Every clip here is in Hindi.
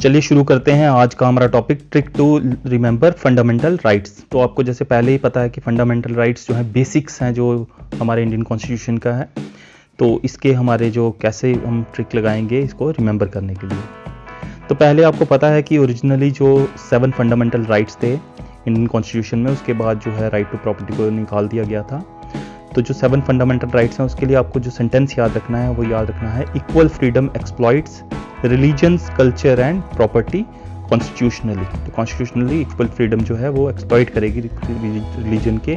चलिए शुरू करते हैं आज का हमारा topic, trick to remember fundamental rights. तो आपको जैसे पहले ही पता है कि फंडामेंटल राइट्स जो है बेसिक्स हैं जो हमारे इंडियन कॉन्स्टिट्यूशन का है। तो इसके हमारे जो कैसे हम ट्रिक लगाएंगे इसको रिमेंबर करने के लिए। तो पहले आपको पता है कि ओरिजिनली जो 7 फंडामेंटल राइट्स थे इंडियन कॉन्स्टिट्यूशन में, उसके बाद जो है राइट टू प्रॉपर्टी को निकाल दिया गया था। तो जो 7 फंडामेंटल राइट्स हैं उसके लिए आपको जो सेंटेंस याद रखना है वो याद रखना है, equal freedom exploits religions culture and property constitutionally. तो कॉन्स्टिट्यूशनली इक्वल फ्रीडम जो है वो एक्सप्लॉइट करेगी रिलीजन के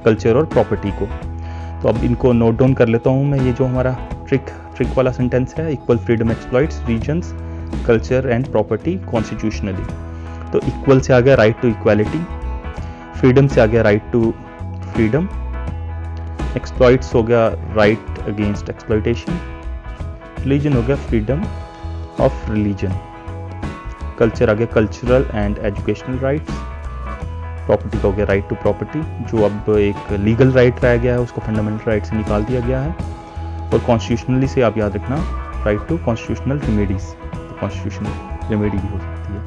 कल्चर और प्रॉपर्टी को। तो अब इनको नोट डाउन कर लेता हूँ मैं। ये जो हमारा ट्रिक वाला सेंटेंस है, equal freedom exploits religions culture and property constitutionally. तो इक्वल से आ गया राइट टू इक्वालिटी, फ्रीडम से आ गया राइट टू फ्रीडम, एक्सप्लॉइट्स हो गया राइट अगेंस्ट एक्सप्लॉइटेशन, रिलीजन हो गया फ्रीडम ऑफ रिलीजन, कल्चर आ गया cultural and educational rights, property का हो गया राइट टू प्रॉपर्टी जो अब एक लीगल राइट रह गया है, उसको फंडामेंटल राइट से निकाल दिया गया है। और कॉन्स्टिट्यूशनली से आप याद रखना राइट टू कॉन्स्टिट्यूशनल रेमेडीज, तो कॉन्स्टिट्यूशनल रेमेडी भी हो सकती है।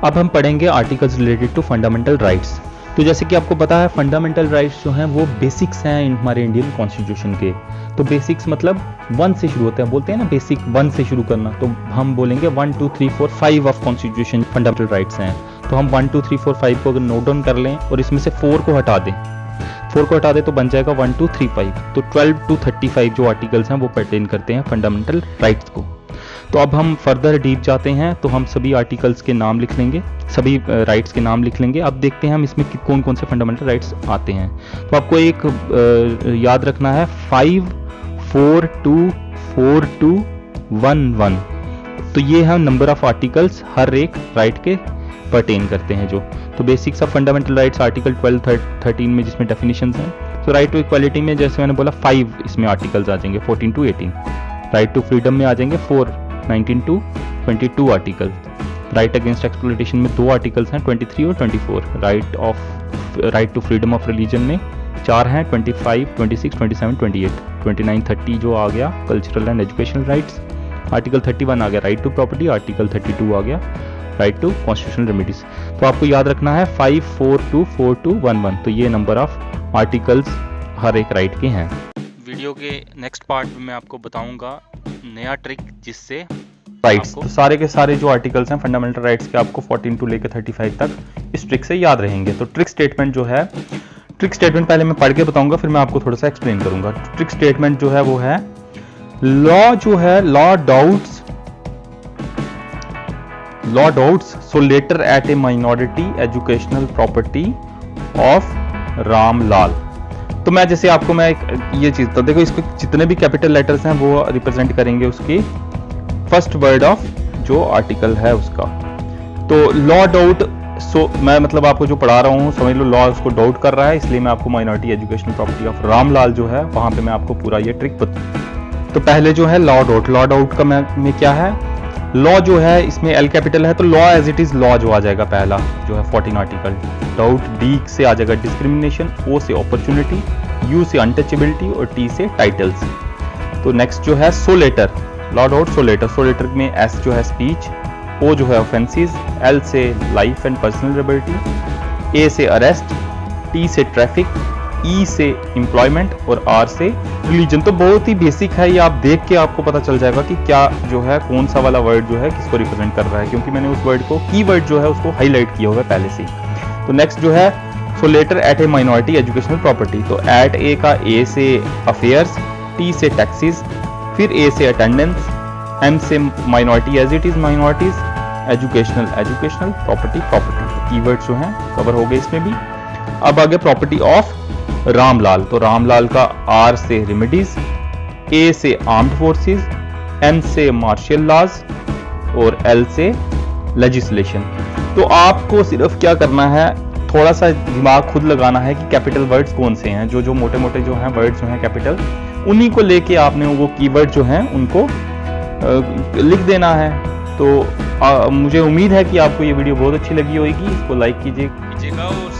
अब हम पढ़ेंगे articles related to fundamental rights. तो जैसे कि आपको पता है फंडामेंटल राइट्स जो हैं वो बेसिक्स हैं हमारे इंडियन कॉन्स्टिट्यूशन के। तो बेसिक्स मतलब 1 से शुरू होते हैं, बोलते हैं ना बेसिक 1 से शुरू करना। तो हम बोलेंगे 1 2 3 4 5 ऑफ कॉन्स्टिट्यूशन फंडामेंटल राइट्स हैं। तो हम 1 2 3 4 5 को अगर नोट डाउन कर लें और इसमें से 4 को हटा दें, 4 को हटा दें तो बन जाएगा 1 2 3 5। तो 12 to 35 जो आर्टिकल्स हैं वो पर्टेन करते हैं फंडामेंटल राइट्स को। तो अब हम फर्दर डीप जाते हैं, तो हम सभी आर्टिकल्स के नाम लिख लेंगे, सभी राइट्स के नाम लिख लेंगे। अब देखते हैं हम इसमें कौन कौन से फंडामेंटल राइट्स आते हैं। तो आपको एक याद रखना है 5 4 2 4 2 1 1। तो ये है नंबर ऑफ आर्टिकल्स हर एक राइट के पर्टेन करते हैं जो। तो basics of fundamental rights article 12 13 में जिसमें डेफिनेशंस हैं। तो राइट टू इक्वालिटी में जैसे मैंने बोला 5 इसमें आर्टिकल्स आ जाएंगे 14 to 18। राइट टू फ्रीडम में आ जाएंगे 4 19 to 22 article. Right against exploitation में 2 आर्टिकल्स हैं 23 और 24। Right to freedom of religion में 4 हैं 25 26 27 28 29 30 जो आ गया cultural and educational rights. Article 31 आ गया राइट टू प्रॉपर्टी, आर्टिकल 32 आ गया राइट टू कॉन्स्टिट्यूशनल रेमेडीज। तो आपको याद रखना है 5 4 2 4 2 1 1। तो ये नंबर ऑफ आर्टिकल्स हर एक राइट के हैं। वीडियो के नेक्स्ट पार्ट में मैं आपको बताऊंगा नया ट्रिक जिससे राइट्स, तो सारे के सारे जो आर्टिकल्स हैं फंडामेंटल राइट्स के आपको 14 to लेकर 35 तक इस ट्रिक से याद रहेंगे। तो ट्रिक स्टेटमेंट जो है, ट्रिक स्टेटमेंट पहले मैं पढ़ के बताऊंगा फिर मैं आपको थोड़ा सा एक्सप्लेन करूंगा। ट्रिक स्टेटमेंट जो है वो है लॉ जो है law doubts so letter at a minority educational property of Ramlal. तो मैं जैसे आपको मैं ये चीज तो देखो, इसको जितने भी कैपिटल लेटर्स हैं वो रिप्रेजेंट करेंगे उसकी फर्स्ट वर्ड ऑफ जो आर्टिकल है उसका। तो लॉ डाउट, सो मैं मतलब आपको जो पढ़ा रहा हूँ समझ लो लॉ उसको डाउट कर रहा है, इसलिए मैं आपको minority educational property of Ramlal जो है वहां पे मैं आपको पूरा ये ट्रिक बता। तो पहले जो है लॉ डाउट का में क्या है, लॉ जो है इसमें एल कैपिटल है तो law as it is law जो आ जाएगा पहला जो है 14 आर्टिकल। डाउट डी से आ जाएगा डिस्क्रिमिनेशन, ओ से अपॉर्चुनिटी, यू से अनटचेबिलिटी और टी से टाइटल्स। तो नेक्स्ट जो है सोलेटर, लॉ डाउट सोलेटर में एस जो है स्पीच, ओ जो है ऑफेंसेस, एल से लाइफ एंड पर्सनल लिबर्टी, ए से अरेस्ट, टी से ट्रैफिक, ई से एम्प्लॉयमेंट और आर से रिलीजन। तो बहुत ही बेसिक है ये, आप देख के आपको पता चल जाएगा कि क्या जो है कौन सा वाला वर्ड जो है किसको रिप्रेजेंट कर रहा है, क्योंकि मैंने उस वर्ड को कीवर्ड जो है उसको हाईलाइट किया हुआ है पहले से ही। तो नेक्स्ट जो है सो letter at a minority educational property. तो एट ए का ए से अफेयर्स, टी से टैक्सेस, फिर ए से अटेंडेंस, एम से minority as it is minorities, educational property. Keywords जो हैं कवर हो गए इसमें भी। अब आगे प्रॉपर्टी ऑफ रामलाल। तो रामलाल का आर से रेमेडीज, ए से आर्म्ड फोर्सेस, एम से मार्शल लॉज और एल से लेजिस्लेशन। तो आपको सिर्फ क्या करना है, थोड़ा सा दिमाग खुद लगाना है कि कैपिटल वर्ड्स कौन से हैं, जो मोटे मोटे जो हैं वर्ड्स जो हैं कैपिटल, उन्हीं को लेके आपने वो कीवर्ड जो हैं उनको लिख देना है। तो मुझे उम्मीद है कि आपको ये वीडियो बहुत अच्छी लगी होगी। इसको लाइक कीजिएगा और